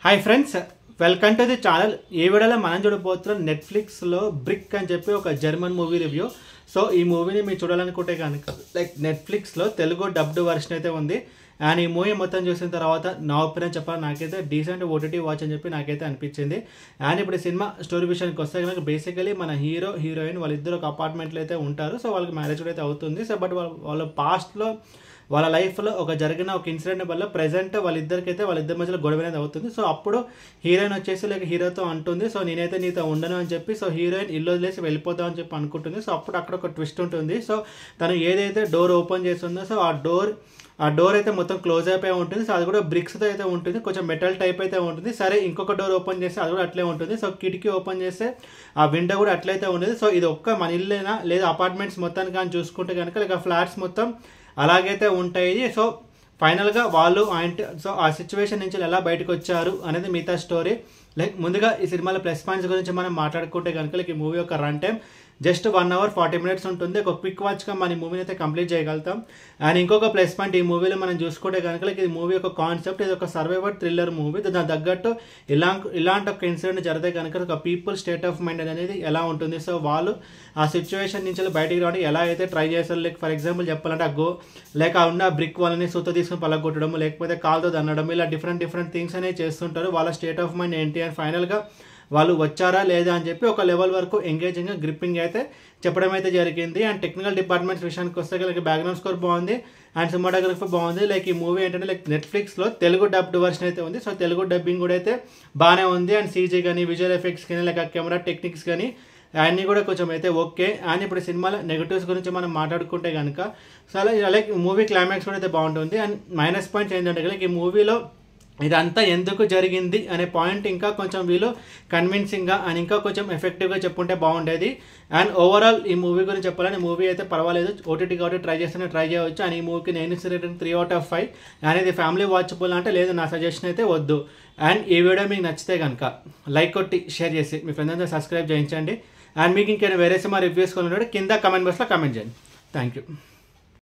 Hi friends, welcome to the channel. ఈ వీడియోలో మనం చూడబోతున్నాం నెట్ఫ్లిక్స్లో బ్రిక్ అని చెప్పి ఒక జర్మన్ మూవీ రివ్యూ. సో ఈ మూవీని మీరు చూడాలనుకుంటే కనుక నెట్ఫ్లిక్స్లో తెలుగు డబ్డ్ వర్షన్ అయితే ఉంది. అండ్ ఈ మూవీ మొత్తం చూసిన తర్వాత నా ఒపీనియన్ చెప్పాలి, నాకైతే డీసెంట్ ఓటీటీ వాచ్ అని చెప్పి నాకైతే అనిపించింది. అండ్ ఇప్పుడు సినిమా స్టోరీ విషయానికి వస్తే కనుక బేసికలీ మన హీరో హీరోయిన్ వాళ్ళిద్దరు ఒక అపార్ట్మెంట్లో అయితే ఉంటారు. సో వాళ్ళకి మ్యారేజ్ కూడా అయితే అవుతుంది. సో బట్ వాళ్ళ పాస్ట్లో వాళ్ళ లైఫ్లో జరిగిన ఒక ఇన్సిడెంట్ వల్ల ప్రజెంట్ వాళ్ళిద్దరి మధ్యలో గొడవ అనేది అవుతుంది. సో అప్పుడు హీరోయిన్ వచ్చేసి హీరోతో అంటుంది, సో నేనైతే నీతో ఉండను అని చెప్పి. సో హీరోయిన్ ఇల్లు వదిలేసి వెళ్ళిపోతాం అని చెప్పి అనుకుంటుంది. సో అప్పుడు అక్కడ ఒక ట్విస్ట్ ఉంటుంది. సో తను ఏదైతే డోర్ ఓపెన్ చేస్తుందో సో ఆ డోర్ అయితే మొత్తం క్లోజ్ అయిపోయి ఉంటుంది. సో అది కూడా బ్రిక్స్తో అయితే ఉంటుంది, కొంచెం మెటల్ టైప్ అయితే ఉంటుంది. సరే ఇంకొక డోర్ ఓపెన్ చేస్తే అది కూడా అట్లే ఉంటుంది. సో కిటికీ ఓపెన్ చేస్తే ఆ విండో కూడా అట్లయితే ఉంటుంది. సో ఇది ఒక్క మన ఇల్లేనా లేదా అపార్ట్మెంట్స్ మొత్తానికి కానీ చూసుకుంటే కనుక ఫ్లాట్స్ మొత్తం అలాగైతే ఉంటాయి. సో ఫైనల్గా వాళ్ళు సో ఆ సిచ్యువేషన్ నుంచి ఎలా బయటకు వచ్చారు అనేది మిగతా స్టోరీ. ముందుగా ఈ సినిమాలో ప్లస్ పాయింట్స్ గురించి మనం మాట్లాడుకుంటే కనుక ఈ మూవీ యొక్క run time just 1 hour 40 minutes ఉంటుంది. ఒక క్విక్ వాచ్గా మన ఈ మూవీని అయితే కంప్లీట్ చేయగలుగుతాం. అండ్ ఇంకొక ప్లస్ పాయింట్ ఈ మూవీలో మనం చూసుకుంటే కనుక ఈ మూవీ యొక్క కాన్సెప్ట్ ఇది ఒక సర్వైవర్ థ్రిల్లర్ మూవీ. దాని తగ్గట్టు ఇలాంటి ఒక ఇన్సిడెంట్ జరిగితే కనుక ఒక పీపుల్ స్టేట్ ఆఫ్ మైండ్ అనేది ఎలా ఉంటుంది, సో వాళ్ళు ఆ సిచ్యువేషన్ నుంచి బయటికి రావడానికి ఎలా అయితే ట్రై చేస్తారు. ఫర్ ఎగ్జాంపుల్ చెప్పాలంటే ఆ ఉన్న బ్రిక్ వాళ్ళని సూత తీసుకుని పలగొట్టడం, లేకపోతే కాలుతో దన్నడం, ఇలా డిఫరెంట్ థింగ్స్ అనేవి చేస్తుంటారు. వాళ్ళ స్టేట్ ఆఫ్ మైండ్ ఏంటి అని ఫైనల్గా వాళ్ళు వచ్చారా లేదా అని చెప్పి ఒక లెవెల్ వరకు ఎంగేజింగ్గా గ్రిప్పింగ్ అయితే చెప్పడం అయితే జరిగింది. అండ్ టెక్నికల్ డిపార్ట్మెంట్స్ విషయానికి వస్తే బ్యాక్గ్రౌండ్ స్కోర్ బాగుంది అండ్ సినిమాటోగ్రఫీ బాగుంది. ఈ మూవీ ఏంటంటే నెట్ఫ్లిక్స్లో తెలుగు డబ్డ్ వర్షన్ అయితే ఉంది. సో తెలుగు డబ్బింగ్ కూడా అయితే బాగానే ఉంది. అండ్ సీజీ కానీ విజువల్ ఎఫెక్ట్స్ కానీ కెమెరా టెక్నిక్స్ కానీ అన్నీ కూడా కొంచెం అయితే ఓకే. అండ్ ఇప్పుడు సినిమాలో నెగటివ్స్ గురించి మనం మాట్లాడుకుంటే కనుక సో మూవీ క్లైమాక్స్ కూడా అయితే బాగుంటుంది. అండ్ మైనస్ పాయింట్స్ ఏంటంటే ఈ మూవీలో ఇదంతా ఎందుకు జరిగింది అనే పాయింట్ ఇంకా కొంచెం వీళ్ళు కన్విన్సింగ్గా అండ్ ఇంకా కొంచెం ఎఫెక్టివ్గా చెప్పుంటే బాగుండేది. అండ్ ఓవరాల్ ఈ మూవీ గురించి చెప్పాలని మూవీ అయితే పర్వాలేదు, ఓటీటీ కాబట్టి ట్రై చేయవచ్చు. అండ్ ఈ మూవీకి నేను ఇచ్చిన 3 out of 5 అనేది ఫ్యామిలీ వాచబుల్ అంటే లేదు, నా సజెషన్ అయితే వద్దు. అండ్ ఈ వీడియో మీకు నచ్చితే కనుక లైక్ కొట్టి షేర్ చేసి మీ ఫ్రెండ్స్ అందరూ సబ్స్క్రైబ్ చేయించండి. అండ్ మీకు ఇంకేమైనా వేరే సినిమా రివ్యూస్ కింద కమెంట్ బాక్స్లో కమెంట్ చేయండి. Thank you.